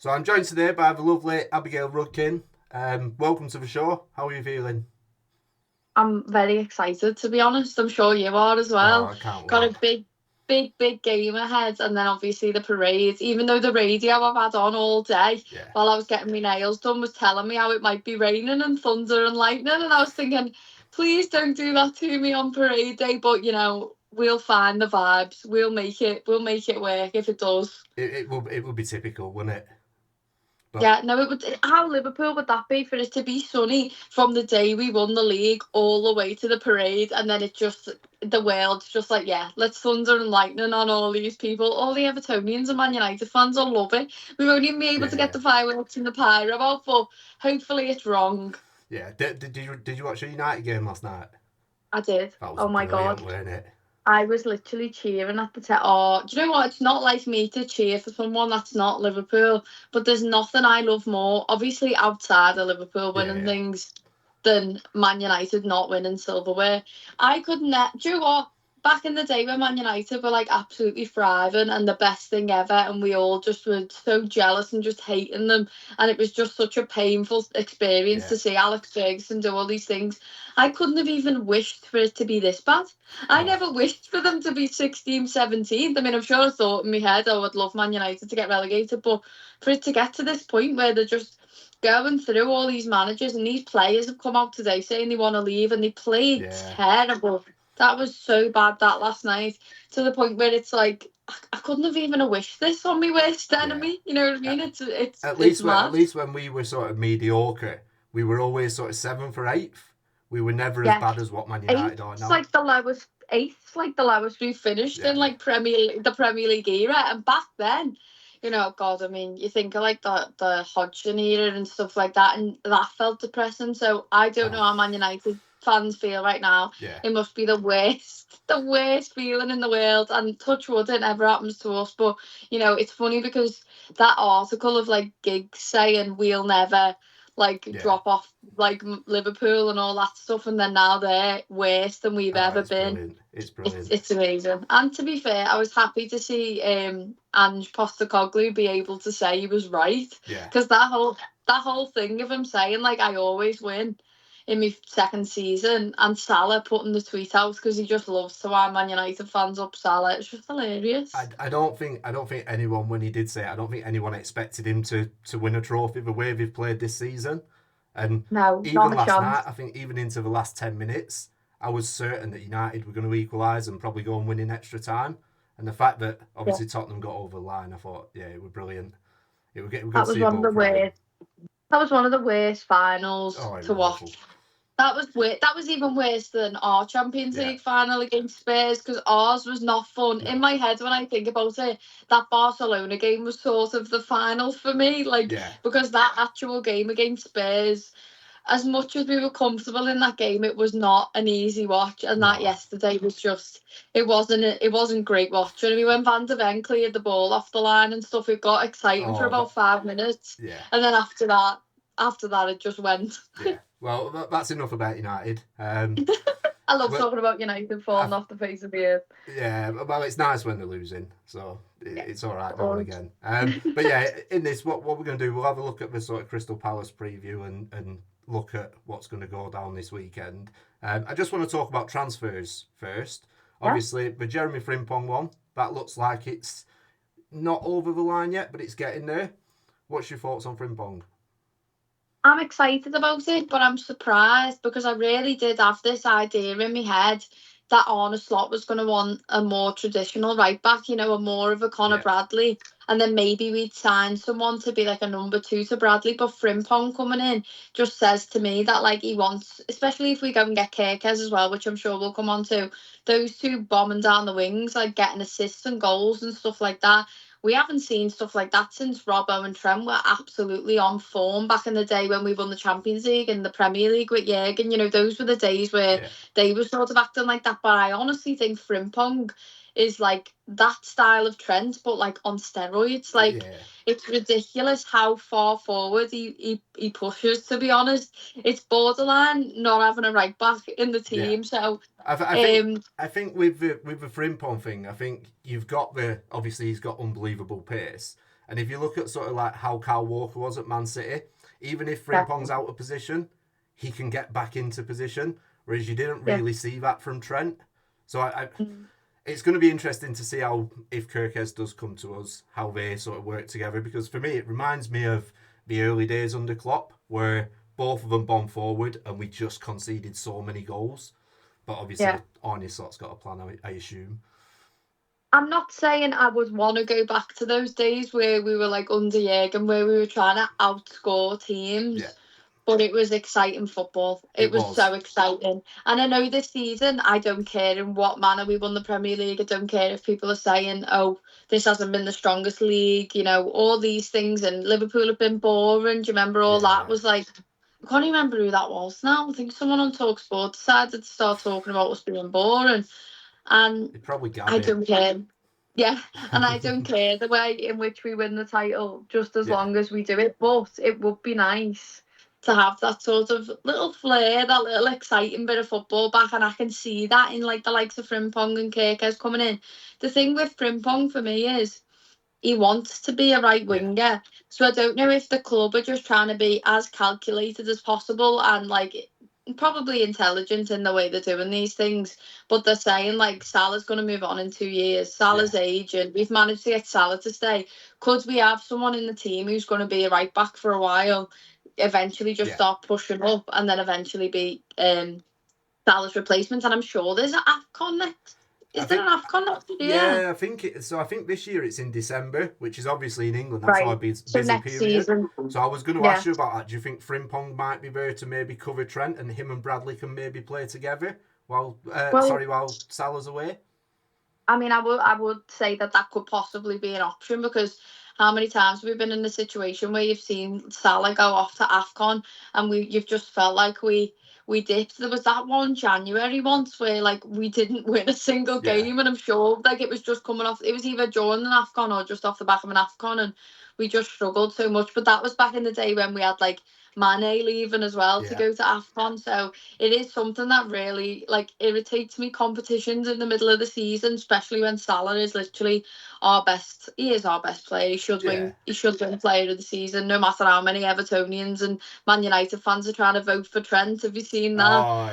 So I'm joined today by the lovely Abigail Rudkin. Welcome to the show. How are you feeling? I'm very excited, to be honest. I'm sure you are as Oh, well. I can't Got wait. a big game ahead, and then obviously the parade. Even though the radio I've had on all day Yeah. while I was getting my nails done was telling me how it might be raining and thunder and lightning, and I was thinking, please don't do that to me on parade day. But we'll find the vibes. We'll make it. We'll make it work if it does. It will be typical, wouldn't it? But Yeah, no, it would. How Liverpool would that be for it to be sunny from the day we won the league all the way to the parade, and then the world's just like, yeah, let's thunder and lightning on all these people. All the Evertonians and Man United fans will love it. We won't even be able to get yeah, the fireworks and the pyro out, but hopefully it's wrong. yeah. Did you watch a United game last night? I did. That was Oh my brilliant, god. weren't it? I was literally cheering at the Oh, do you know what? It's not like me to cheer for someone that's not Liverpool, but there's nothing I love more, obviously outside of Liverpool Yeah, winning yeah. things, than Man United not winning silverware. I could not. Do you know what? Back in the day when Man United were like absolutely thriving and the best thing ever, and we all just were so jealous and just hating them, and it was just such a painful experience Yeah. to see Alex Ferguson do all these things. I couldn't have even wished for it to be this bad. I Oh, never wished for them to be 16th, 17th. I mean, I'm sure I thought in my head I would love Man United to get relegated, but for it to get to this point where they're just going through all these managers and these players have come out today saying they want to leave and they played yeah. terrible. That was so bad that last night, to the point where it's like I couldn't have even wished this on my worst Yeah. enemy. You know what I At, mean? It's at it's least at mad. least when we were sort of mediocre, we were always sort of seventh or eighth. We were never as Yeah, bad as what Man United are eighth's now. like the lowest. Eighth's like the lowest we finished in Yeah, like the Premier League era, and back then, God, I mean, you think of like the Hodgson era and stuff like that, and that felt depressing. So I don't know oh, how Man United fans feel right now. yeah. It must be the worst feeling in the world. And touch wood, it never happens to us. But it's funny because that article of like gigs saying we'll never like Yeah. drop off like Liverpool and all that stuff, and then now they're worse than we've Oh, ever it's been. brilliant. It's It's brilliant. it's amazing. And to be fair, I was happy to see Ange Postecoglou be able to say he was right, Yeah. because that whole thing of him saying like I always win in my second season, and Salah putting the tweet out because he just loves to wind Man United fans up. Salah, it's just hilarious. I don't think anyone, when he did say it, I don't think anyone expected him to win a trophy the way they've played this season. And No, even not a last night, chance. I think even into the last 10 minutes, I was certain that United were going to equalise and probably go and win in extra time. And the fact that Yeah, obviously Tottenham got over the line, I thought, yeah, it was brilliant. It was good that to was see one of the both right. worst. That was one of the worst finals Oh, it to was awful. watch. That was even worse than our Champions Yeah, League final against Spurs, because ours was not fun. In no, my head, when I think about it, that Barcelona game was sort of the final for me, like, yeah, because that actual game against Spurs, as much as we were comfortable in that game, it was not an easy watch. And that no, yesterday was just, it wasn't great watching. I mean, when Van de Ven cleared the ball off the line and stuff, it got exciting for oh, about 5 minutes, yeah, and then after that, it just went. yeah. Well, that's enough about United. I love But talking about United I, falling off the face of the earth. yeah, well, it's nice when they're losing, so Yeah, it's all right now and or again. But yeah, in this, what we're going to do, we'll have a look at the sort of Crystal Palace preview and look at what's going to go down this weekend. I just want to talk about transfers first. yeah. Obviously, the Jeremie Frimpong one, that looks like it's not over the line yet, but it's getting there. What's your thoughts on Frimpong? I'm excited about it, but I'm surprised because I really did have this idea in my head that Arne Slot was going to want a more traditional right back, a more of a Conor Yeah, Bradley, and then maybe we'd sign someone to be like a number two to Bradley. But Frimpong coming in just says to me that like he wants, especially if we go and get Kerkez as well, which I'm sure we'll come on to, those two bombing down the wings, like getting assists and goals and stuff like that. We haven't seen stuff like that since Robbo and Trent were absolutely on form back in the day when we won the Champions League and the Premier League with Jurgen. Those were the days where yeah, they were sort of acting like that. But I honestly think Frimpong is like that style of Trent, but like on steroids. Like, yeah. it's ridiculous how far forward he pushes, to be honest. It's borderline not having a right back in the Yeah, team. So, I think um, I think with the Frimpong thing, I think you've got the obviously he's got unbelievable pace, And if you look at sort of like how Kyle Walker was at Man City, even if Yeah. Frimpong's out of position, he can get back into position. Whereas you didn't Yeah. really see that from Trent. So Mm. it's going to be interesting to see how, if Kerkez does come to us, how they sort of work together. Because for me, it reminds me of the early days under Klopp, where both of them bombed forward and we just conceded so many goals. But Yeah. obviously, Arne Slot's got a plan, I assume. I'm not saying I would want to go back to those days where we were like under Jurgen, where we were trying to outscore Yeah, teams. But it was exciting football. It it was was. so exciting. And I know this season, I don't care in what manner we won the Premier League. I don't care if people are saying, oh, this hasn't been the strongest league, you know, all these things. And Liverpool have been boring. Do you remember all that? Yeah, Was like, I can't even remember who that was now. I think someone on TalkSport decided to start talking about us being boring. And it probably I Gabby. don't care. Yeah, and I don't care the way in which we win the title, just as Yeah, long as we do it. But it would be nice to have that sort of little flair, that little exciting bit of football back, and I can see that in like the likes of Frimpong and Kerkez coming in. The thing with Frimpong for me is he wants to be a right yeah, winger. So I don't know if the club are just trying to be as calculated as possible and like probably intelligent in the way they're doing these things. But they're saying like Salah's going to move on in 2 years. yeah, Salah's age, and we've managed to get Salah to stay. Could we have someone in the team who's going to be a right back for a while? Eventually, just yeah. start pushing up, and then eventually be Salah's replacement. And I'm sure there's an Afcon next. I Is there think an Afcon next year? Yeah, I think so. I think this year it's in December, which is obviously in England. That's our Right. So busy next period. season. So I was going to Yeah. ask you about that. Do you think Frimpong might be there to maybe cover Trent, and him and Bradley can maybe play together while Well, while Salah's away? I mean, I would say that that could possibly be an option because how many times have we been in a situation where you've seen Salah go off to AFCON and you've just felt like we dipped. There was that one January once where like we didn't win a single Yeah, game, and I'm sure like it was just coming off. It was either during an AFCON or just off the back of an AFCON, and we just struggled so much. But that was back in the day when we had like Mane leaving as well to yeah. go to AFCON. So it is something that really like irritates me. Competitions in the middle of the season, especially when Salah is literally our best. He is our best player. He should Yeah. win. He should win Player of the Season, no matter how many Evertonians and Man United fans are trying to vote for Trent. Have you seen that? Oh,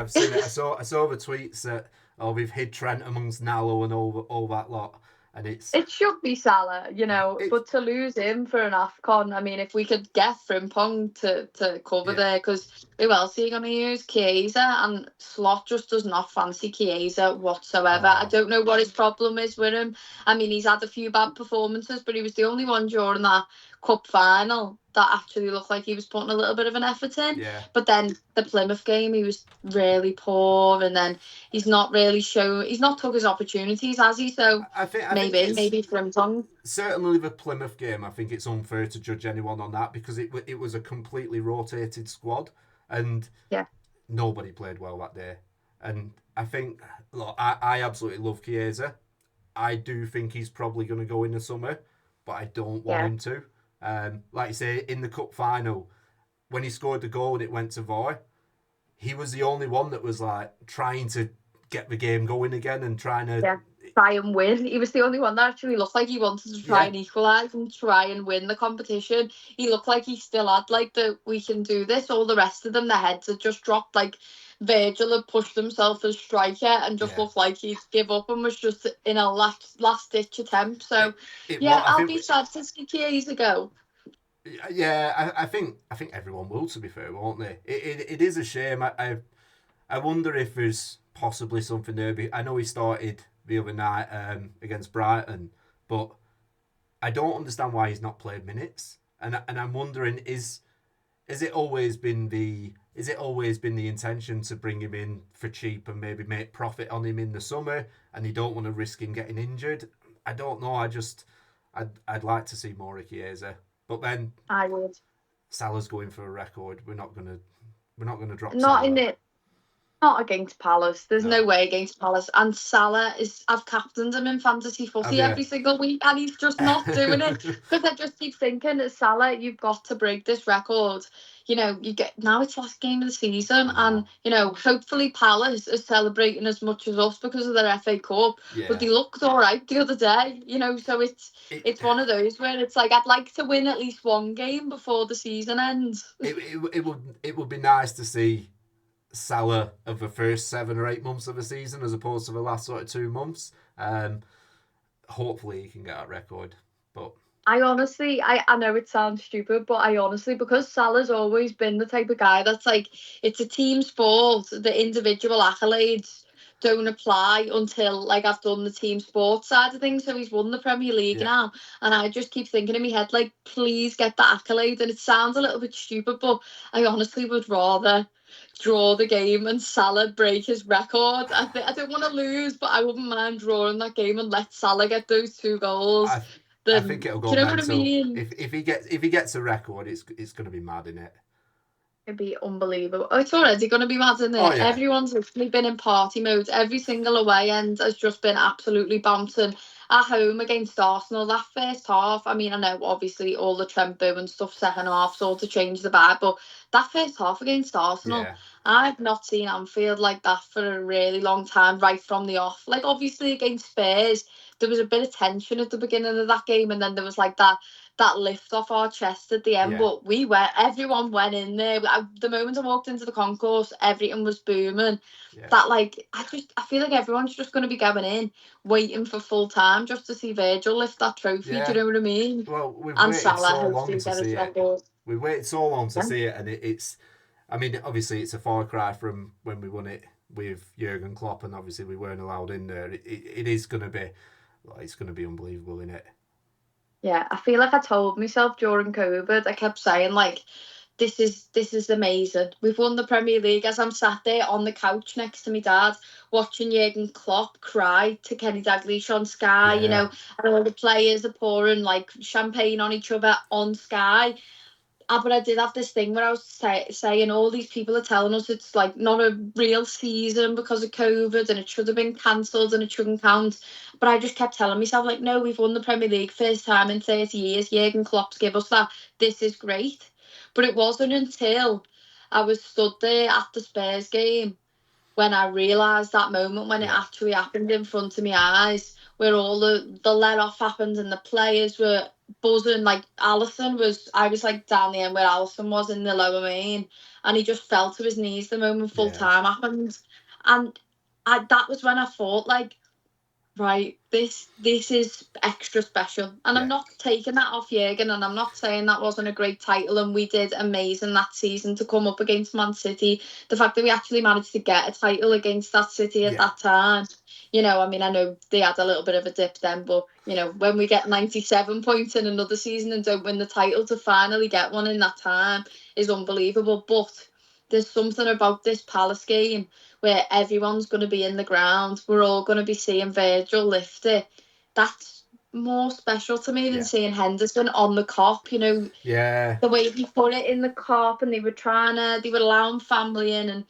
I've seen it. I saw the tweets that we've hid Trent amongst Nallo and all that lot, and It should be Salah, you know, it's but to lose him for an AFCON, I mean, if we could get Frimpong to cover yeah. there, because who else are you going to use? Chiesa, and Slot just does not fancy Chiesa whatsoever. I Oh, don't know what his problem is with him. I mean, he's had a few bad performances, but he was the only one during that cup final that actually looked like he was putting a little bit of an effort in. yeah. But then the Plymouth game, he was really poor, and then he's not took his opportunities, has he? So I think it's maybe Frimpong. certainly the Plymouth game. I think it's unfair to judge anyone on that because it was a completely rotated squad and Yeah, nobody played well that day. And I think, look, I absolutely love Chiesa. I do think he's probably going to go in the summer, but I don't want yeah, him to. Like you say, in the cup final, when he scored the goal and it went to VAR, he was the only one that was like trying to get the game going again and trying to, yeah. Try and win. He was the only one that actually looked like he wanted to try yeah, and equalise and try and win the competition. He looked like he still had like the we can do this. All the rest of them, their heads had just dropped. Like Virgil had pushed himself as striker and just yeah. looked like he'd give up and was just in a last ditch attempt. So It yeah, what I I'll think be sad to see Chiesa go. yeah, I think everyone will. To be fair, won't they? It is a shame. I wonder if there's possibly something there. I know he started the other night against Brighton, but I don't understand why he's not played minutes. And I'm wondering is it always been the intention to bring him in for cheap and maybe make profit on him in the summer, and you don't want to risk him getting injured? I don't know. I'd like to see more of Chiesa, but then I would. Salah's going for a record. We're not gonna drop Not in Salah. it. Not against Palace. There's no No. way against Palace. And Salah is, I've captained him in fantasy Have footy you? every single week, and he's just not doing it. Because I just keep thinking, Salah, you've got to break this record. You know, you get now it's last game of the season, I and know. hopefully Palace is celebrating as much as us because of their FA Cup. But Yeah. they looked all right the other day, so It, it's one of those where it's like I'd like to win at least one game before the season ends. it would be nice to see Salah of the first 7 or 8 months of a season as opposed to the last sort of 2 months. Hopefully he can get that record. But I honestly, I know it sounds stupid, but I honestly, because Salah's always been the type of guy that's like, it's a team sport. The individual accolades don't apply until like I've done the team sports side of things. So he's won the Premier League yeah, now, and I just keep thinking in my head like, please get that accolade. And it sounds a little bit stupid, but I honestly would rather draw the game and Salah break his record. I don't want to lose, but I wouldn't mind drawing that game and let Salah get those 2 goals. I I think Then it'll do go you know what I mental. mean? If he gets a record, it's going to be mad in it. It'd be unbelievable. Oh, it's already going to be mad in Oh there. yeah, Everyone's literally been in party mode. Every single away end has just been absolutely bouncing. At home against Arsenal, that first half, I mean, I know obviously all the Trent and stuff second half sort of changed the vibe, but that first half against Arsenal, yeah, I've not seen Anfield like that for a really long time, right from the off. Like, obviously against Spurs, there was a bit of tension at the beginning of that game, and then there was like that lift off our chest at the end. yeah, But everyone went in there. The moment I walked into the concourse, everything was booming. yeah, That like I feel like everyone's just going to be going in, waiting for full time just to see Virgil lift that trophy. Do yeah. you know what I mean? Well, we've And waited Salah so long hopefully to get see his it. record. We've waited so long to Yeah. see it, and it's. I mean, obviously, it's a far cry from when we won it with Jurgen Klopp, and obviously we weren't allowed in there. It is going to be, well, it's going to be unbelievable, isn't it? Yeah, I feel like I told myself during COVID. I kept saying like, this is amazing. We've won the Premier League. As I'm sat there on the couch next to my dad, watching Jurgen Klopp cry to Kenny Dalglish on Sky, Yeah, and all the players are pouring like champagne on each other on Sky. But I did have this thing where I was saying all these people are telling us it's like not a real season because of COVID and it should have been cancelled and it shouldn't count. But I just kept telling myself like, no, we've won the Premier League first time in 30 years. Jurgen Klopp's give us that. This is great. But it wasn't until I was stood there at the Spurs game when I realised that moment when it yeah, actually happened in front of my eyes, where all the let off happened and the players were buzzing. Like I was like down the end where Allison was in the lower main, and he just fell to his knees the moment full yeah, time happened, and that was when I thought like, right, this is extra special. And I'm yeah, not taking that off Jurgen, and I'm not saying that wasn't a great title and we did amazing that season to come up against Man City. The fact that we actually managed to get a title against that City at yeah, that time, I mean, I know they had a little bit of a dip then, but when we get 97 points in another season and don't win the title, to finally get one in that time is unbelievable. But there's something about this Palace game where everyone's going to be in the ground. We're all going to be seeing Virgil lift it. That's more special to me than yeah, seeing Henderson on the cop. yeah, The way he put it in the cop, and they were allowing family in, and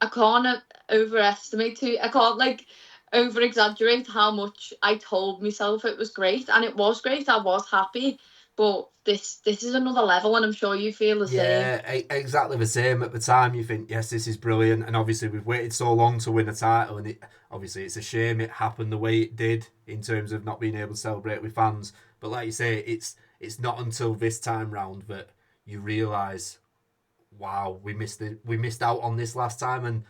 I can't overestimate too. I can't like over exaggerate how much I told myself it was great, and it was great. I was happy, but this is another level, and I'm sure you feel the same. yeah. Exactly the same. At the time, you think, yes, this is brilliant, and obviously we've waited so long to win a title, and obviously it's a shame it happened the way it did in terms of not being able to celebrate with fans. But like you say, it's not until this time round that you realise, wow, we missed out on this last time, and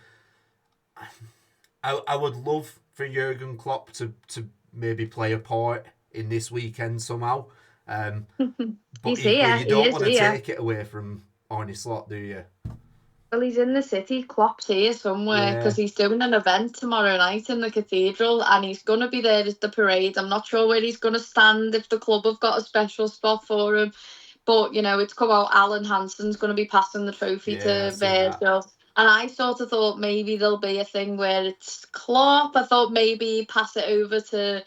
I would love for Jurgen Klopp to maybe play a part in this weekend somehow. Um, but He's equally, here. you He don't is want to here. take it away from Arnie Slot, do you? Well, he's in the city. Klopp's here somewhere Yeah, because he's doing an event tomorrow night in the cathedral, and he's going to be there at the parade. I'm not sure where he's going to stand, if the club have got a special spot for him. But it's come out Alan Hansen's going to be passing the trophy yeah, I to seen that. Virgil. And I sort of thought maybe there'll be a thing where it's Klopp. I thought maybe pass it over to,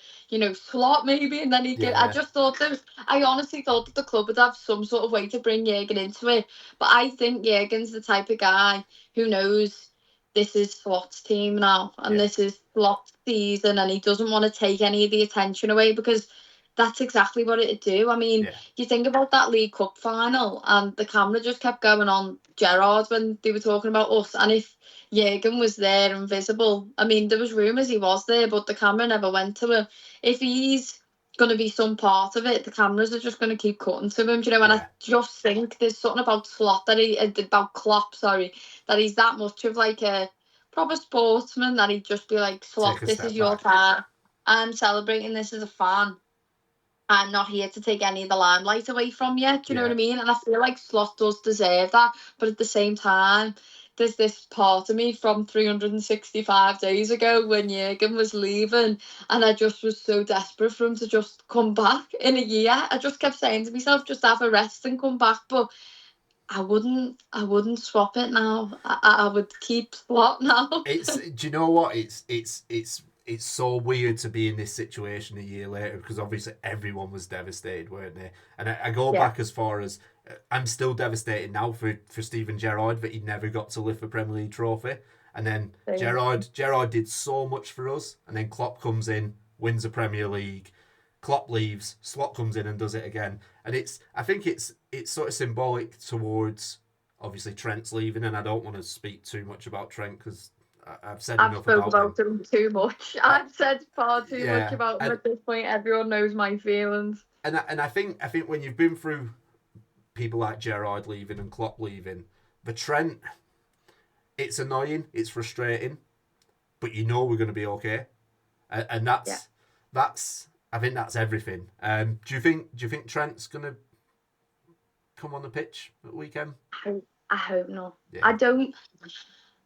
Slot maybe, and then he'd get. I Yeah, just thought I honestly thought that the club would have some sort of way to bring Jurgen into it. But I think Jurgen's the type of guy who knows this is Slot's team now, and this is Slot's season, and he doesn't want to take any of the attention away, because that's exactly what it'd do. I mean, you think about that League Cup final, and the camera just kept going on Gerrard when they were talking about us, and if Jurgen was there and visible, I mean, there was rumours he was there, but the camera never went to him. If he's going to be some part of it, the cameras are just going to keep cutting to him, you know. And I just think there's something about Klopp, that he's that much of like a proper sportsman, that he'd just be like, Slot, this is your part. I'm celebrating this as a fan. I'm not here to take any of the limelight away from you. Do you know what I mean? And I feel like Slot does deserve that, but at the same time, there's this part of me from 365 days ago when Jurgen was leaving, and I just was so desperate for him to just come back in a year. I just kept saying to myself, just have a rest and come back. But I wouldn't swap it now. I would keep Slot now. Do you know what? It's so weird to be in this situation a year later, because obviously everyone was devastated, weren't they? And I go back as far as I'm still devastated now for Steven Gerrard that he never got to lift the Premier League trophy. And then Gerrard did so much for us, and then Klopp comes in, wins the Premier League. Klopp leaves, Slot comes in and does it again. And I think it's sort of symbolic towards obviously Trent's leaving, and I don't want to speak too much about Trent because I've said enough about him too much. I've said far too much about him at this point. Everyone knows my feelings. And I think when you've been through people like Gerrard leaving and Klopp leaving, the Trent, it's annoying, it's frustrating, but you know we're going to be okay, and that's I think that's everything. Do you think Trent's going to come on the pitch at the weekend? I hope not. I don't.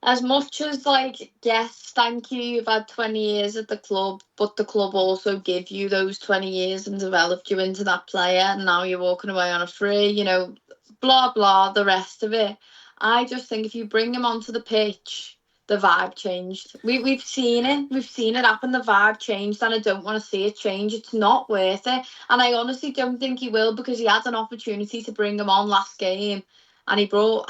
As much as, like, yes, thank you, you've had 20 years at the club, but the club also give you those 20 years and developed you into that player, and now you're walking away on a free, you know, blah, blah, the rest of it. I just think if you bring him onto the pitch, the vibe changed. We've seen it. We've seen it happen. The vibe changed, and I don't want to see it change. It's not worth it. And I honestly don't think he will, because he had an opportunity to bring him on last game. And he put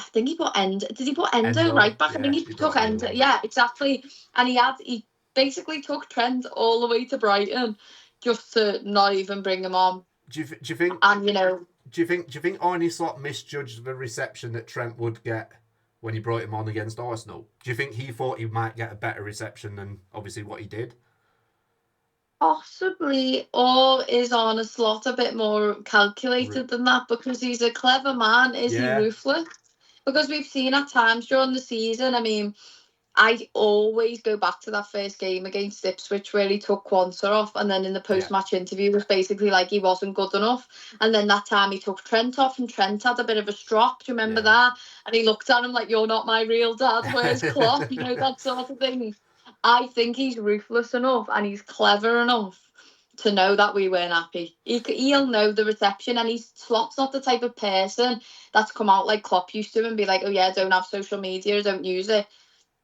Endo. Did he put Endo right back? Yeah, I think he took Endo. Yeah, exactly. And he basically took Trent all the way to Brighton just to not even bring him on. Do you think? And do you think Arne Slot misjudged the reception that Trent would get when he brought him on against Arsenal? Do you think he thought he might get a better reception than obviously what he did? Possibly, or is Arne Slot a bit more calculated than that, because he's a clever man? Is he ruthless? Because we've seen at times during the season, I mean, I always go back to that first game against Ipswich where he took Quansah off, and then in the post-match interview was basically like he wasn't good enough. And then that time he took Trent off, and Trent had a bit of a strop. Do you remember that? And he looked at him like, you're not my real dad, where's Klopp? You know, that sort of thing. I think he's ruthless enough and he's clever enough to know that we weren't happy. He'll know the reception, and Slot's not the type of person that's come out like Klopp used to and be like, oh yeah, don't have social media, don't use it.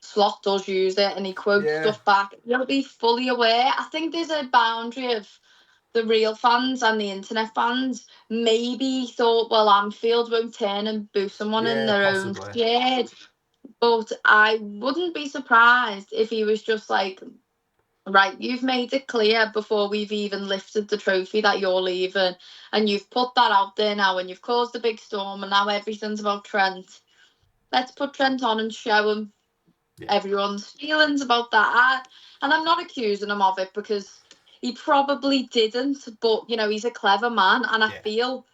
Slot does use it, and he quotes stuff back. He'll be fully aware. I think there's a boundary of the real fans and the internet fans. Maybe thought, well, Anfield won't turn and boo someone in their own shed. But I wouldn't be surprised if he was just like, right, you've made it clear before we've even lifted the trophy that you're leaving, and you've put that out there now, and you've caused a big storm, and now everything's about Trent. Let's put Trent on and show him everyone's feelings about that. And I'm not accusing him of it, because he probably didn't, but, you know, he's a clever man, and I feel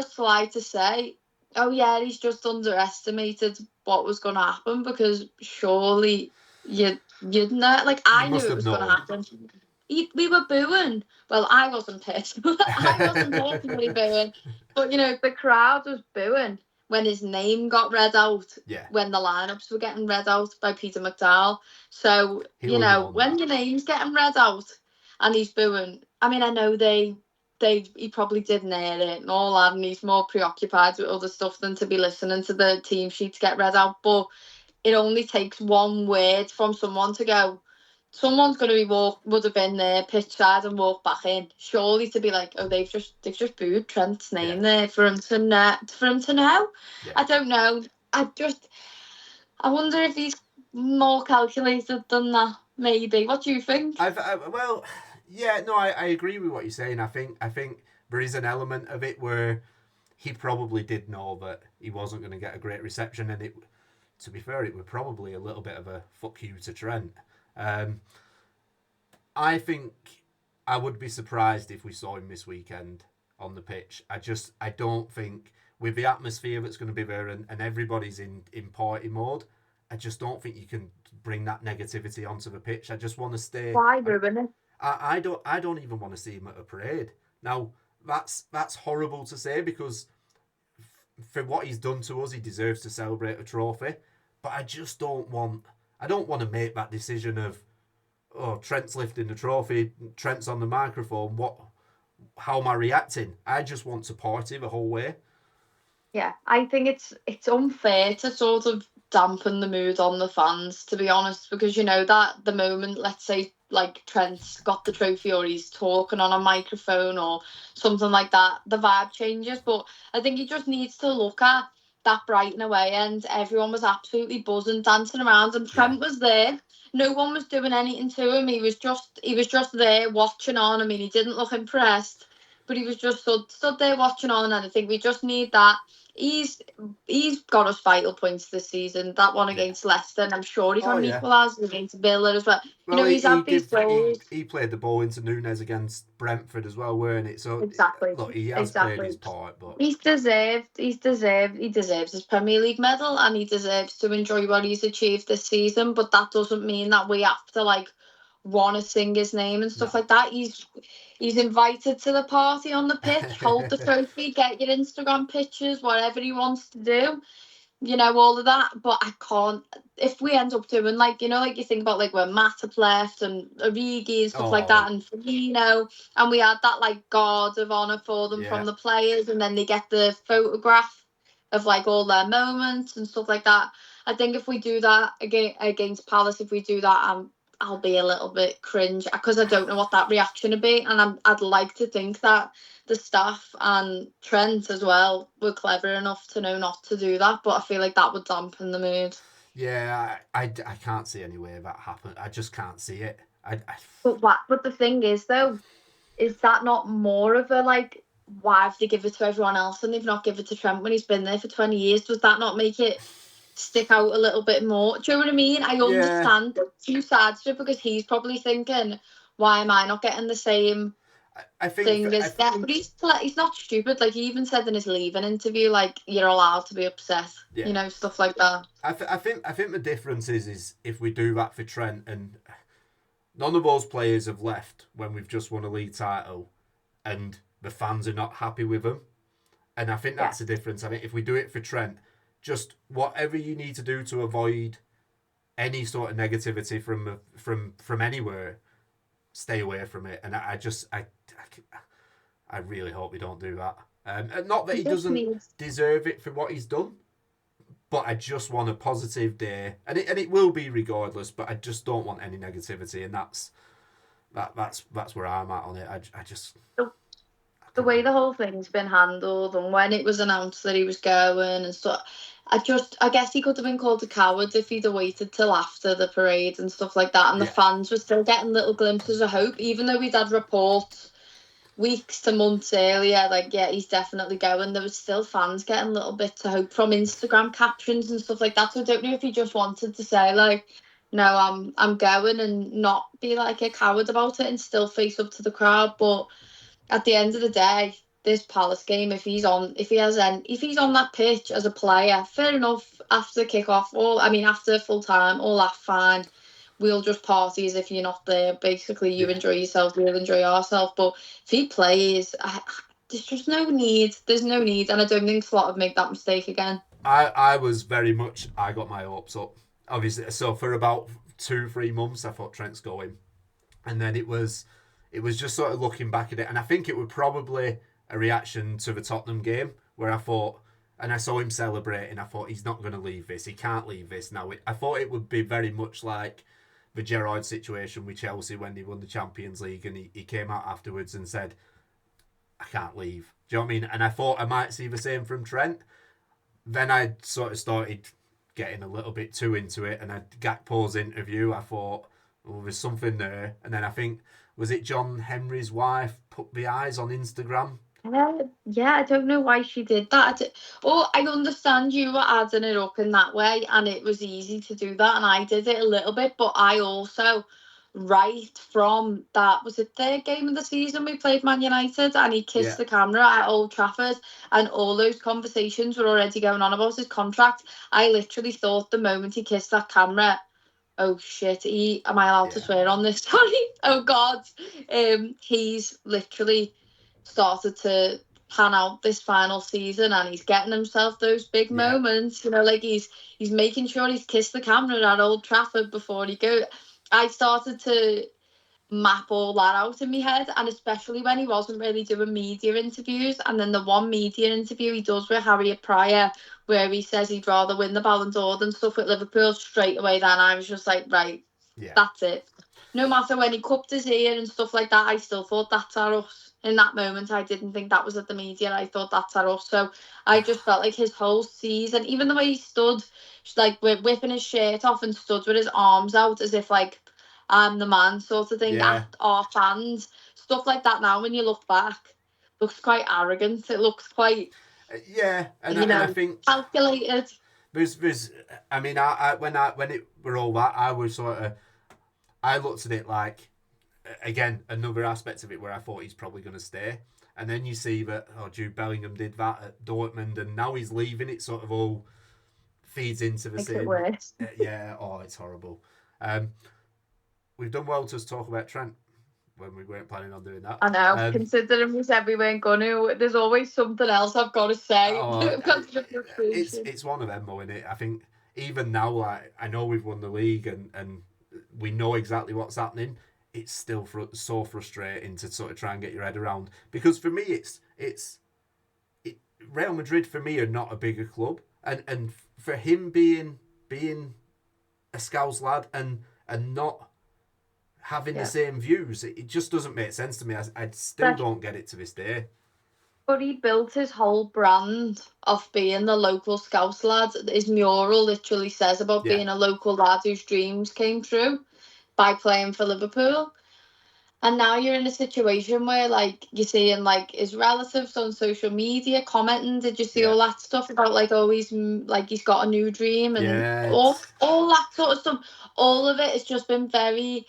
sly to say, oh yeah, he's just underestimated what was going to happen, because surely you'd know. Like, I knew it was going to happen. We were booing. Well, I wasn't personally booing, but, you know, the crowd was booing when his name got read out, when the lineups were getting read out by Peter McDowell. So, you know, when your name's getting read out and he's booing, I mean, I know he probably didn't hear it and all that, and he's more preoccupied with other stuff than to be listening to the team sheets get read out. But it only takes one word from someone to go, someone's going to would have been there pitch side and walk back in, surely, to be like, oh, they've just booed Trent's name there for him to know. I don't know. I wonder if he's more calculated than that, maybe. What do you think? Well, yeah, no, I agree with what you're saying. I think there is an element of it where he probably did know that he wasn't going to get a great reception, and it, to be fair, it was probably a little bit of a fuck you to Trent. Um, I think I would be surprised if we saw him this weekend on the pitch. I don't think with the atmosphere that's going to be there and everybody's in party mode, I just don't think you can bring that negativity onto the pitch. I just want to stay. Why ruin it? I don't even want to see him at a parade. Now that's horrible to say because for what he's done to us, he deserves to celebrate a trophy. But I don't want to make that decision of, oh, Trent's lifting the trophy, Trent's on the microphone. How am I reacting? I just want to party the whole way. Yeah, I think it's unfair to sort of dampen the mood on the fans, to be honest, because you know that the moment, let's say, like Trent's got the trophy or he's talking on a microphone or something like that, the vibe changes. But I think he just needs to look at that Brighton away end. Everyone was absolutely buzzing, dancing around, and Yeah. Trent was there. No one was doing anything to him. He was just there watching on. I mean, he didn't look impressed, but he was just stood there watching on. And I think we just need that. He's got us vital points this season. That one Yeah. against Leicester, and I'm sure he's Oh on yeah. equaliser against Villa as well. You Well, know, he's had these goals. he played the ball into Nunes against Brentford as well, weren't it? So Exactly, look, he has played exactly. his part, but He deserves his Premier League medal, and he deserves to enjoy what he's achieved this season. But that doesn't mean that we have to like want to sing his name and stuff no. like that. He's invited to the party on the pitch. Hold the trophy, get your Instagram pictures, whatever he wants to do. You know, all of that. But I can't. If we end up doing like, you know, like you think about like when Matip left and Origi and stuff like Oh that, and Firmino, and we had that like guard of honour for them yeah. from the players, and then they get the photograph of like all their moments and stuff like that. I think if we do that against Palace, if we do that, I'll be a little bit cringe because I don't know what that reaction would be, and I'd like to think that the staff and Trent as well were clever enough to know not to do that, but I feel like that would dampen the mood. Yeah, I can't see any way that happen. I just can't see it. But the thing is though, is that not more of a like, why have they give it to everyone else and they've not given it to Trent when he's been there for 20 years? Does that not make it stick out a little bit more? Do you know what I mean? I Yeah, understand the two sides to it because he's probably thinking, why am I not getting the same I think thing as that? But he's not stupid. Like he even said in his leaving interview, like you're allowed to be upset, yeah. you know, stuff like that. I think the difference is if we do that for Trent and none of those players have left when we've just won a league title and the fans are not happy with them. And I think Yeah. that's the difference. I think if we do it for Trent, just whatever you need to do to avoid any sort of negativity from anywhere, stay away from it. And I really hope we don't do that. And not that he doesn't deserve it for what he's done, but I just want a positive day, and it will be regardless. But I just don't want any negativity, and that's where I'm at on it. I just The way the whole thing's been handled and when it was announced that he was going and stuff, I guess he could have been called a coward if he'd have waited till after the parade and stuff like that. And the yeah fans were still getting little glimpses of hope, even though we'd had reports weeks to months earlier, like, yeah, he's definitely going. There was still fans getting little bits of hope from Instagram captions and stuff like that. So I don't know if he just wanted to say, like, no, I'm going and not be like a coward about it and still face up to the crowd. But at the end of the day, this Palace game, if he's on that pitch as a player, fair enough. After kick off, after full time, all that fine. We'll just party as if you're not there. Basically, you yeah. enjoy yourself, we'll enjoy ourselves. But if he plays, there's just no need. There's no need, and I don't think Slot would make that mistake again. I was very much I got my hopes up obviously. So for about 2-3 months, I thought Trent's going, and then it was just sort of looking back at it, and I think it was probably a reaction to the Tottenham game where I thought, and I saw him celebrating. I thought he's not going to leave this. He can't leave this now. I thought it would be very much like the Gerrard situation with Chelsea when they won the Champions League, and he came out afterwards and said, "I can't leave." Do you know what I mean? And I thought I might see the same from Trent. Then I sort of started getting a little bit too into it. And then Gakpo's interview, I thought, well, there's something there. And then I think, was it John Henry's wife put the eyes on Instagram? Yeah, I don't know why she did that. I understand you were adding it up in that way, and it was easy to do that, and I did it a little bit, but I also, right from that, was it third game of the season we played Man United, and he kissed the camera at Old Trafford, and all those conversations were already going on about his contract. I literally thought the moment he kissed that camera, oh shit, am I allowed to swear on this? Sorry. Oh God. He's literally started to pan out this final season, and he's getting himself those big moments. Like he's making sure he's kissed the camera at Old Trafford before he goes. I started to map all that out in my head, and especially when he wasn't really doing media interviews, and then the one media interview he does with Harriet Pryor where he says he'd rather win the Ballon d'Or than stuff with Liverpool, straight away then I was just like, right, that's it. No matter when he cupped his ear and stuff like that, I still thought that's at us. In that moment, I didn't think that was at the media. I thought that's at us. So I just felt like his whole season, even the way he stood, like whipping his shirt off and stood with his arms out as if like, I'm the man sort of thing, at our fans, stuff like that. Now when you look back, looks quite arrogant. It looks quite and I think calculated. There's I mean, I when it were all that, I was I looked at it like, again, another aspect of it where I thought he's probably going to stay, and then you see that Jude Bellingham did that at Dortmund, and now he's leaving. It sort of all feeds into the same. It's horrible. We've done well to talk about Trent when we weren't planning on doing that. I know, considering we said we weren't going to, there's always something else I've got to say. It's one of them, though, isn't it? I think even now, like, I know we've won the league and we know exactly what's happening. It's still so frustrating to sort of try and get your head around, because for me, it's Real Madrid for me are not a bigger club, and for him being a Scouse lad and not having the same views, it just doesn't make sense to me. I still don't get it to this day. But he built his whole brand off being the local Scouse lad. His mural literally says about being a local lad whose dreams came true by playing for Liverpool. And now you're in a situation where, like, you're seeing, like, his relatives on social media commenting. Did you see all that stuff about, like, he's got a new dream and all that sort of stuff? All of it has just been very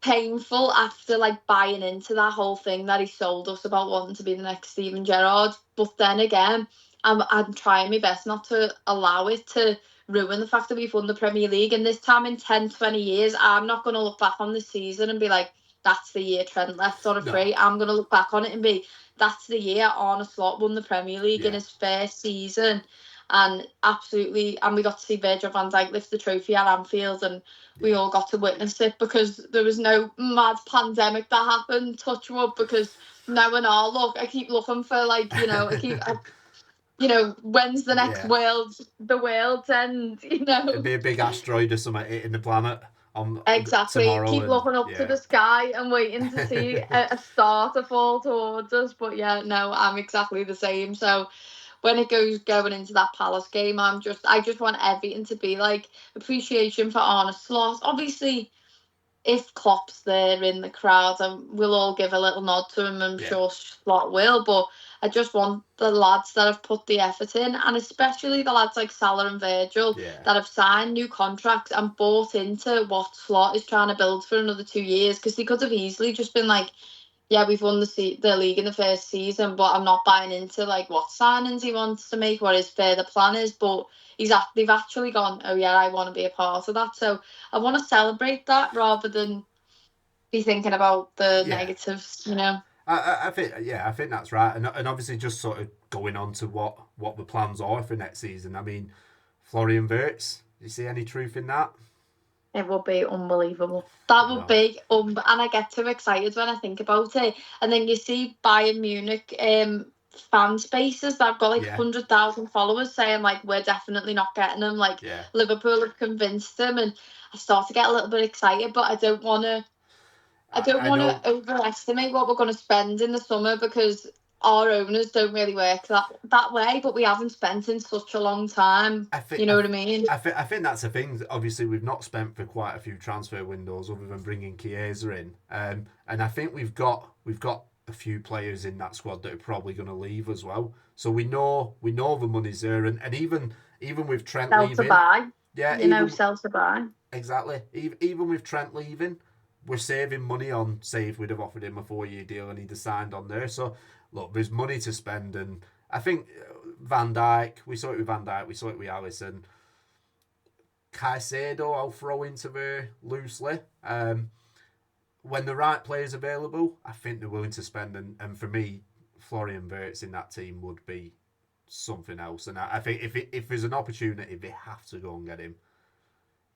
painful after, like, buying into that whole thing that he sold us about wanting to be the next Steven Gerrard. But then again, I'm trying my best not to allow it to ruin the fact that we've won the Premier League. And this time in 10, 20 years, I'm not going to look back on this season and be like, that's the year Trent left on a free. I'm going to look back on it and be, that's the year Arne Slot won the Premier League in his first season. And absolutely, and we got to see Virgil van Dijk lift the trophy at Anfield, and we all got to witness it because there was no mad pandemic that happened, touch wood, because now and all, look, I keep looking for, like, when's the next the world's end, It'd be a big asteroid or something hitting the planet. Exactly. Keep looking up to the sky and waiting to see a star to fall towards us. But I'm exactly the same. So when it going into that Palace game, I just want everything to be like appreciation for Arne Slot. Obviously, if Klopp's there in the crowd, we'll all give a little nod to him. I'm sure Slot will, but I just want the lads that have put the effort in, and especially the lads like Salah and Virgil that have signed new contracts and bought into what Slot is trying to build for another 2 years, because they could have easily just been like, we've won the league in the first season, but I'm not buying into like what signings he wants to make, what his further plan is. But they've actually gone, oh yeah, I want to be a part of that. So I want to celebrate that rather than be thinking about the negatives, I think that's right, and obviously just sort of going on to what the plans are for next season. I mean, Florian Wirtz, do you see any truth in that? It would be unbelievable. That would be, and I get too excited when I think about it. And then you see Bayern Munich fan spaces that have got like 100,000 followers saying like, we're definitely not getting him. Like Liverpool have convinced him, and I start to get a little bit excited, but I don't want to overestimate what we're going to spend in the summer, because our owners don't really work that way, but we haven't spent in such a long time. You know what I mean? I think that's the thing. Obviously, we've not spent for quite a few transfer windows, other than bringing Chiesa in, and I think we've got a few players in that squad that are probably going to leave as well. So we know the money's there, and even with Trent Sell to leaving, buy. yeah, Sell to buy. exactly. Even with Trent leaving, we're saving money on, say, if we'd have offered him a 4-year deal and he'd have signed on there. So look, there's money to spend, and I think Van Dijk. We saw it with Van Dijk. We saw it with Alisson. Caicedo, I'll throw into there loosely. When the right player's available, I think they're willing to spend. And for me, Florian Wirtz in that team would be something else. And I think if there's an opportunity, they have to go and get him.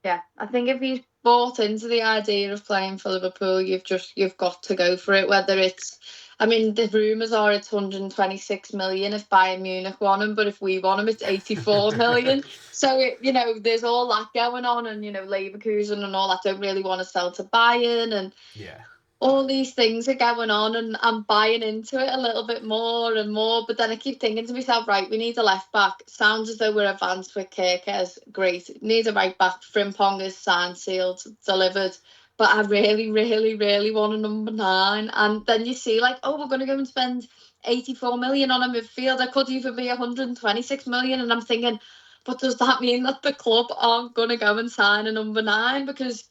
Yeah, I think if he's bought into the idea of playing for Liverpool, you've got to go for it. Whether it's, I mean, the rumours are it's 126 million if Bayern Munich want him, but if we want him, it's 84 million. So there's all that going on, and Leverkusen and all that don't really want to sell to Bayern, and yeah. All these things are going on, and I'm buying into it a little bit more and more. But then I keep thinking to myself, right, we need a left back. Sounds as though we're advanced with Kerkez. Great. Need a right back. Frimpong is signed, sealed, delivered. But I really, really, really want a number 9. And then you see, like, we're going to go and spend 84 million on a midfielder. Could even be 126 million. And I'm thinking, but does that mean that the club aren't going to go and sign a number 9? Because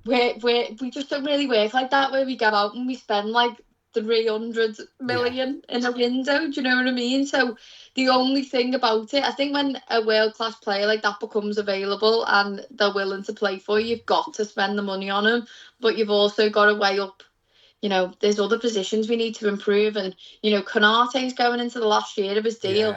we just don't really work like that, where we go out and we spend like 300 million in a window. Do you know what I mean? So the only thing about it, I think, when a world-class player like that becomes available and they're willing to play for you, you've got to spend the money on them. But you've also got to weigh up, there's other positions we need to improve. And, Konate's going into the last year of his deal.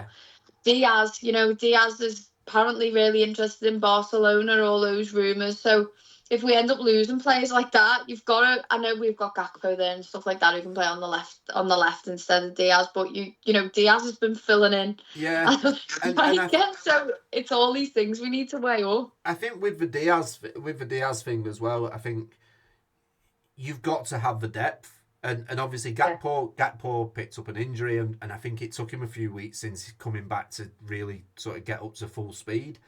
Diaz is apparently really interested in Barcelona, all those rumours. So if we end up losing players like that, you've got to. I know we've got Gakpo there and stuff like that who can play on the left instead of Diaz, but Diaz has been filling in. Yeah, So it's all these things we need to weigh up. I think with the Diaz thing as well, I think you've got to have the depth. And obviously Gakpo picked up an injury, and I think it took him a few weeks since coming back to really sort of get up to full speed.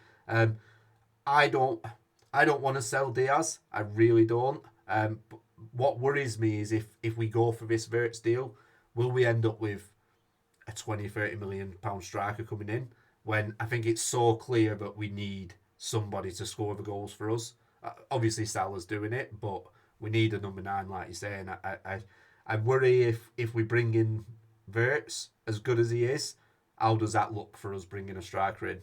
I don't want to sell Diaz. I really don't. But what worries me is if we go for this Wirtz deal, will we end up with a 20-30 million pound striker coming in, when I think it's so clear that we need somebody to score the goals for us? Obviously Salah's doing it, but we need a number 9, like you're saying. I worry if we bring in Wirtz, as good as he is, how does that look for us bringing a striker in?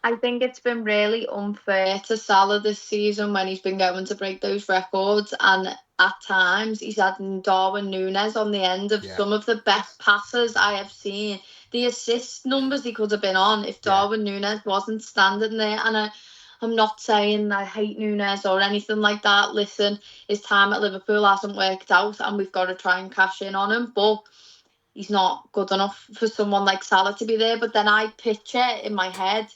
I think it's been really unfair to Salah this season when he's been going to break those records, and at times he's had Darwin Núñez on the end of some of the best passes I have seen. The assist numbers he could have been on if Darwin Núñez wasn't standing there. And I'm not saying I hate Núñez or anything like that. Listen, his time at Liverpool hasn't worked out, and we've got to try and cash in on him. But he's not good enough for someone like Salah to be there. But then I picture in my head,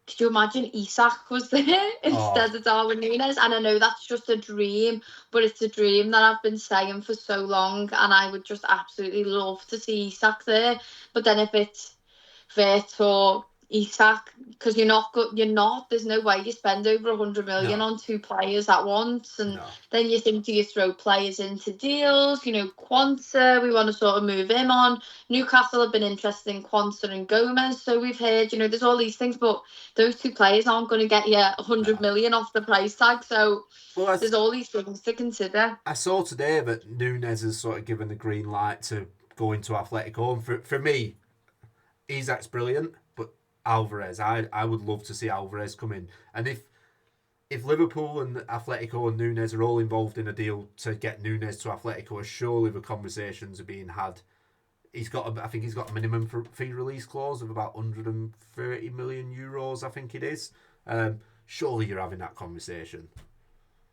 could you imagine Isak was there instead of Darwin Núñez? And I know that's just a dream, but it's a dream that I've been saying for so long, and I would just absolutely love to see Isak there. But then if it's Wirtz or Isak, because there's no way you spend over 100 million on 2 players at once. And then you think, do you throw players into deals? Quansah, we want to sort of move him on. Newcastle have been interested in Quansah and Gomez, so we've heard, there's all these things, but those 2 players aren't going to get you 100 million off the price tag. So there's all these things to consider. I saw today that Núñez has sort of given the green light to go into Atletico, and for me, Isak's brilliant, but Alvarez, I would love to see Alvarez come in. And if Liverpool and Atletico and Núñez are all involved in a deal to get Núñez to Atletico, surely the conversations are being had. I think he's got a minimum fee release clause of about 130 million euros, I think it is. Surely you're having that conversation.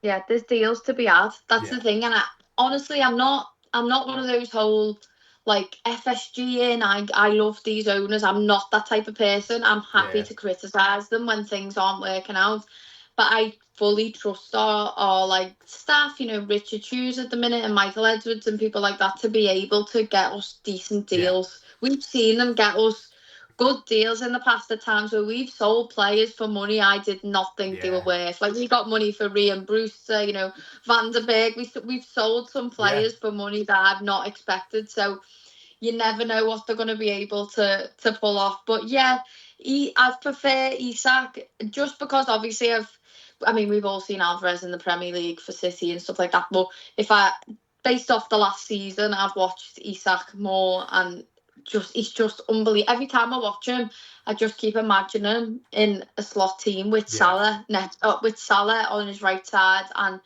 Yeah, there's deals to be had. That's the thing. And honestly, I'm not one of those whole like FSG in. I love these owners. I'm not that type of person. I'm happy to criticise them when things aren't working out. but I fully trust our like staff, Richard Hughes at the minute and Michael Edwards and people like that to be able to get us decent deals. We've seen them get us good deals in the past at times where we've sold players for money I did not think they were worth. Like we got money for Ryan Brewster, Van der Beek. We've sold some players for money that I've not expected. So you never know what they're going to be able to pull off. But yeah, I prefer Isak just because obviously we've all seen Alvarez in the Premier League for City and stuff like that. But based off the last season, I've watched Isak more and he's just unbelievable. Every time I watch him, I just keep imagining him in a slot team with Salah on his right side, and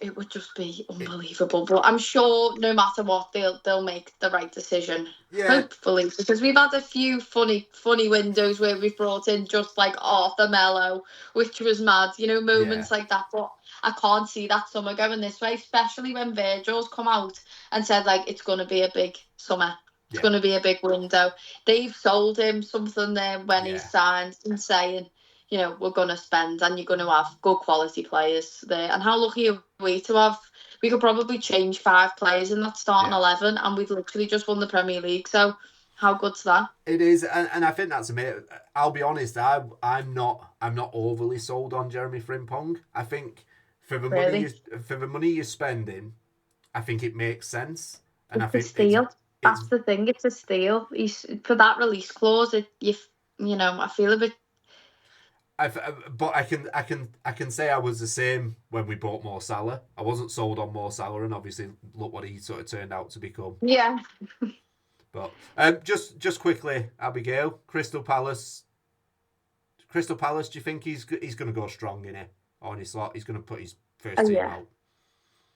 it would just be unbelievable. But I'm sure no matter what, they'll make the right decision. Yeah. Hopefully, because we've had a few funny windows where we've brought in just like Arthur Mello, which was mad, moments like that. But I can't see that summer going this way, especially when Virgil's come out and said like it's going to be a big summer. It's going to be a big window. They've sold him something there when he signed and saying, we're going to spend and you're going to have good quality players there. And how lucky are we to have, we could probably change 5 players in that starting 11 and we've literally just won the Premier League. So how good's that? It is, and I think that's amazing. I'll be honest, I'm not overly sold on Jeremie Frimpong. I think for the money you're spending, I think it makes sense. And it's a steal. That's the thing. It's a steal. He's for that release clause. I feel a bit. But I can say I was the same when we bought Mo Salah. I wasn't sold on Mo Salah, and obviously look what he sort of turned out to become. Yeah. But just quickly, Abigail, Crystal Palace. Do you think he's going to go strong in it, or in his slot? He's going to put his first team out.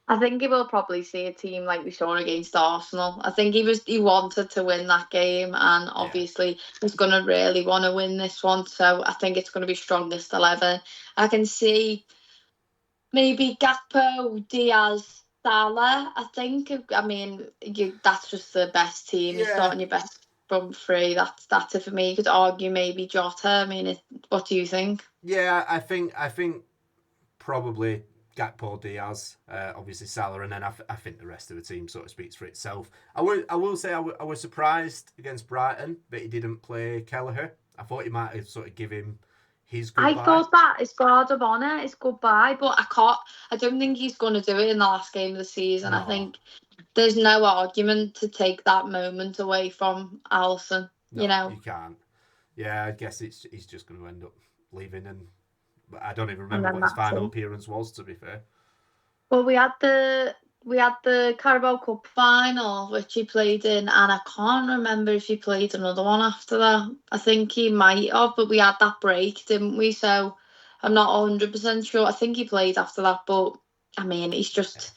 I think he will probably see a team like we saw against Arsenal. I think he wanted to win that game, and obviously he's going to really want to win this one. So I think it's going to be strongest 11. I can see maybe Gakpo, Diaz, Salah. I think. That's just the best team. You're starting your best front three. That's it for me. You could argue maybe Jota. What do you think? Yeah, I think probably Gakpo, Diaz, obviously Salah, and then I think the rest of the team sort of speaks for itself. I will say I was surprised against Brighton that he didn't play Kelleher. I thought he might have sort of give him his goodbye. I thought that his guard of honour, his goodbye, but I don't think he's going to do it in the last game of the season. No. I think there's no argument to take that moment away from Alisson. No, you can't. Yeah, I guess he's just going to end up leaving, and I don't even remember what his final appearance was, to be fair. Well, we had the Carabao Cup final, which he played in, and I can't remember if he played another one after that. I think he might have, but we had that break, didn't we? So I'm not 100% sure. I think he played after that, but he's just...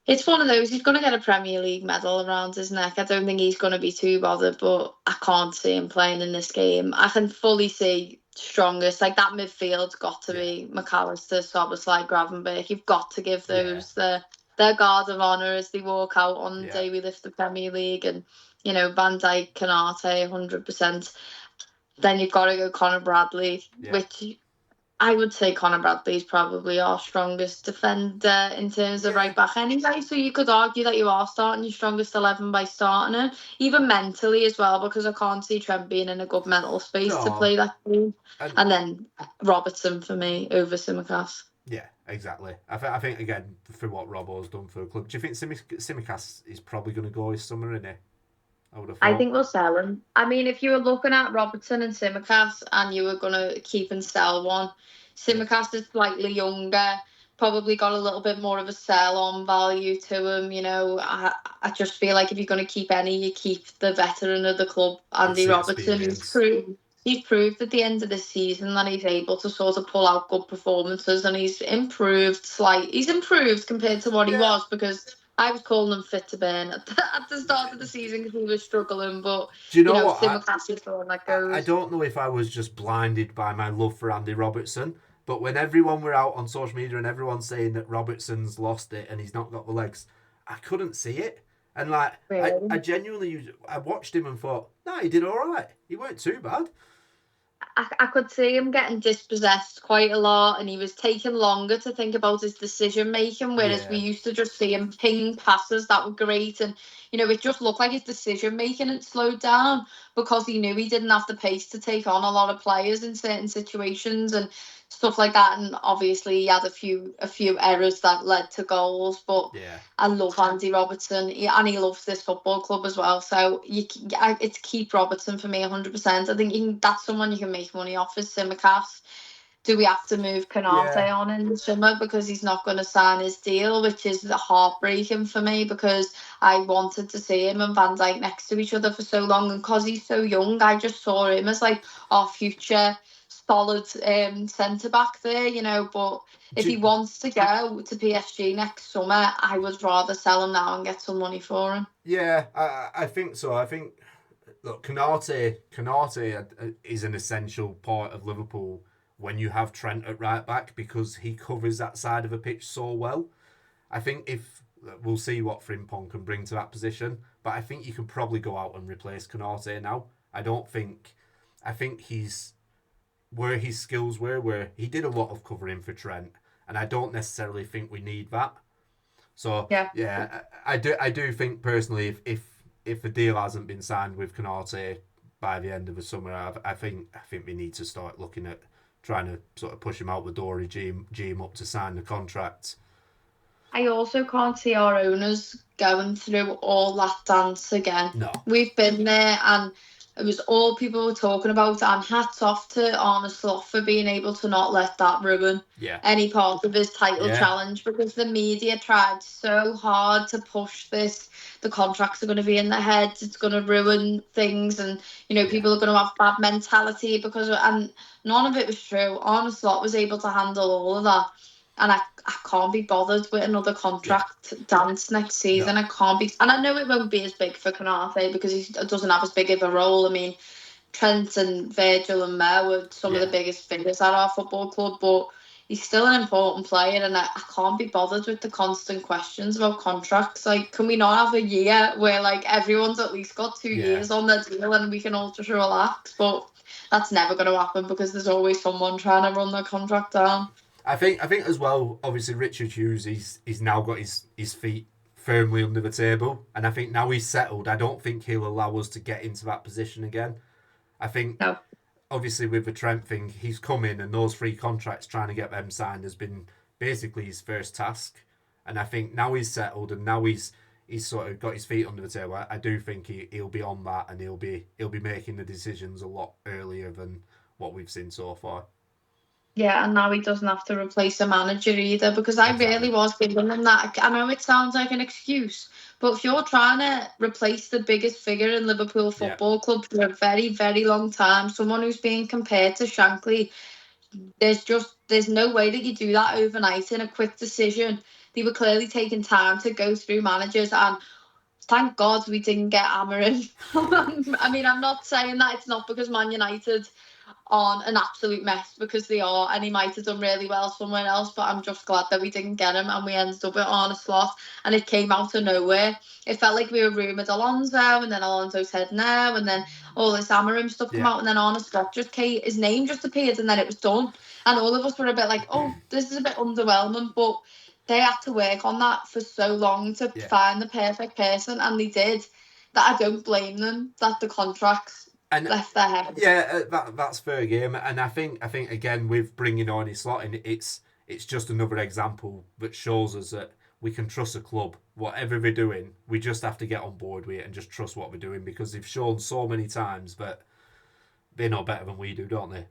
It's one of those, he's going to get a Premier League medal around his neck. I don't think he's going to be too bothered, but I can't see him playing in this game. I can fully see strongest, like that midfield's got to be McAllister, Szoboszlai, Gravenberch. You've got to give those their guard of honour as they walk out on the day we lift the Premier League. And, Van Dijk, Canate, 100%. Then you've got to go Conor Bradley, which... I would say Conor Bradley is probably our strongest defender in terms of right back anyway. So you could argue that you are starting your strongest 11 by starting him, even mentally as well, because I can't see Trent being in a good mental space to play that game. And then Robertson for me over Tsimikas. Yeah, exactly. I think again, for what Robbo's done for the club, do you think Tsimikas is probably going to go this summer, innit? I think we'll sell him. If you were looking at Robertson and Tsimikas and you were going to keep and sell one, Tsimikas is slightly younger, probably got a little bit more of a sell-on value to him. I just feel like if you're going to keep any, you keep the veteran of the club, Andy Robertson. He's proved at the end of the season that he's able to sort of pull out good performances, and he's improved compared to what he was, because I was calling him fit to burn at the start of the season because he was struggling. But do you know what? I don't know if I was just blinded by my love for Andy Robertson, but when everyone were out on social media and everyone's saying that Robertson's lost it and he's not got the legs, I couldn't see it. And really? I genuinely, I watched him and thought, no, he did all right. He weren't too bad. I could see him getting dispossessed quite a lot, and he was taking longer to think about his decision making, whereas we Yeah, used to just see him ping passes that were great, and it just looked like his decision making had slowed down because he knew he didn't have the pace to take on a lot of players in certain situations and stuff like that. And obviously he had a few errors that led to goals, but yeah. I love Andy Robertson, and he loves this football club as well. So it's keep Robertson for me 100%. I think that's someone you can make money off as Simicast. Do we have to move Yeah, Canate on in the summer because he's not going to sign his deal, which is heartbreaking for me because I wanted to see him and Van Dijk next to each other for so long, and because he's so young, I just saw him as like our future solid centre back there, but if he do, wants to go to PSG next summer, I would rather sell him now and get some money for him. yeah. I think so. I think look, Canate is an essential part of Liverpool when you have Trent at right back because he covers that side of a pitch so well. I think if we'll see what Frimpong can bring to that position, but I think you can probably go out and replace Canate now. I don't think. I think he's where his skills were, where he did a lot of covering for Trent, and I don't necessarily think we need that. So Yeah. yeah, I do think personally, if the deal hasn't been signed with Canate by the end of the summer, I think we need to start looking at trying to sort of push him out the door, G him up to sign the contract. I also can't see our owners going through all that dance again. No, We've been there, and it was all people were talking about. And hats off to Arne Slot for being able to not let that ruin yeah, any part of his title yeah, challenge, because the media tried so hard to push this. The contracts are going to be in their heads. It's going to ruin things, and yeah, people are going to have bad mentality and none of it was true. Arne Slot was able to handle all of that, and I can't be bothered with another yeah. contract dance next season. No, I can't be, and I know it won't be as big for Canate because he doesn't have as big of a role. I mean, Trent and Virgil and Mo were some of the yeah, biggest figures at our football club, but he's still an important player, and I can't be bothered with the constant questions about contracts. Like, can we not have a year where like everyone's at least got 2 yeah. years on their deal and we can all just relax? But that's never going to happen because there's always someone trying to run their contract down. I think as well. Obviously, Richard Hughes, he's now got his feet firmly under the table, and I think now he's settled. I don't think he'll allow us to get into that position again. I think No. obviously with the Trent thing, he's come in and those three contracts, trying to get them signed has been basically his first task. And I think now he's settled and now he's sort of got his feet under the table. I do think he'll be on that and he'll be making the decisions a lot earlier than what we've seen so far. Yeah, and now he doesn't have to replace a manager either, because I really Exactly. was giving him that. I know it sounds like an excuse, but if you're trying to replace the biggest figure in Liverpool Yeah. Football Club for a very, very long time, someone who's being compared to Shankly, there's no way that you do that overnight in a quick decision. They were clearly taking time to go through managers, and thank God we didn't get Amarin. I mean, I'm not saying that it's not because Man United on an absolute mess, because they are, and he might have done really well somewhere else, but I'm just glad that we didn't get him and we ended up with Arne Slot, and it came out of nowhere. It felt like we were rumoured Alonso, and then Alonso said no, and then all this Amarim stuff come Yeah. out, and then Arne Slot just came, his name just appeared, and then it was done, and all of us were a bit like, oh, this is a bit underwhelming, but they had to work on that for so long to Yeah. find the perfect person, and they did. That I don't blame them that the contracts And left their head. yeah, that's fair game. And I think again with bringing on his slot in, it's just another example that shows us that we can trust a club. Whatever they're doing, we just have to get on board with it and just trust what they're doing because they've shown so many times that they know better than we do, don't they?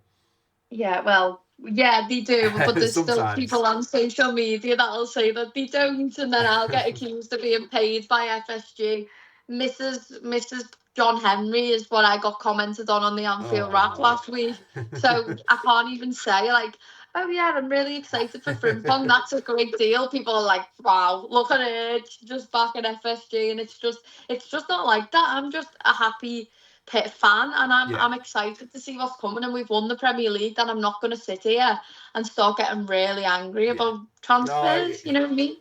Yeah, well, yeah, they do, but there's still Sometimes. people on social media that'll say that they don't, and then I'll get accused of being paid by FSG. Mrs. John Henry is what I got commented on the Anfield Oh Wrap no. last week. So I can't even say like, oh yeah, I'm really excited for Frimpong. That's a great deal. People are like, wow, look at it, just back at FSG, and it's just not like that. I'm just a happy Pit fan, and I'm Yeah. I'm excited to see what's coming. And we've won the Premier League, and I'm not going to sit here and start getting really angry Yeah. about No. transfers. You know what I mean?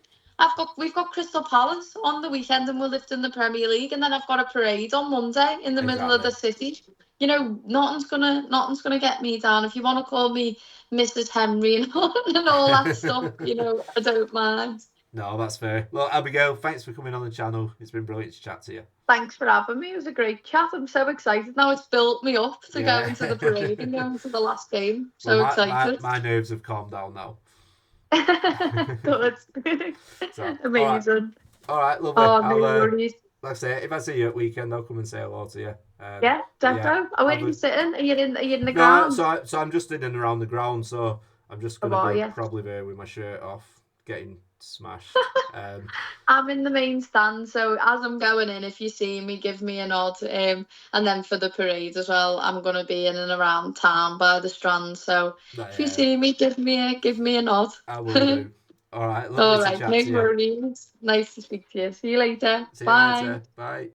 We've got Crystal Palace on the weekend, and we're lifting the Premier League, and then I've got a parade on Monday in the middle of the Exactly. city. you know, nothing's gonna get me down. If you want to call me Mrs. Henry and all that stuff, you know, I don't mind. No, that's fair. Well, Abigail, thanks for coming on the channel. It's been brilliant to chat to you. Thanks for having me. It was a great chat. I'm so excited now. It's built me up to go into the parade and go into the last game. So well, excited. My nerves have calmed down now. Good. So, amazing. All right, lovely. Oh, no worries. Like I say, if I see you at weekend, I'll come and say hello to you. Yeah, defo. Where are you sitting? Are you in the no, ground? So I'm just in and around the ground. So I'm just gonna be probably there with my shirt off, getting smashed. I'm in the main stand, so as I'm going in, if you see me, give me a nod. And then for the parade as well, I'm gonna be in and around town by the Strand. So if you see me, give me a nod. I will do. All right, lovely All to right, chat no to you. worries. Nice to speak to you. See you later. See Bye. you later. Bye.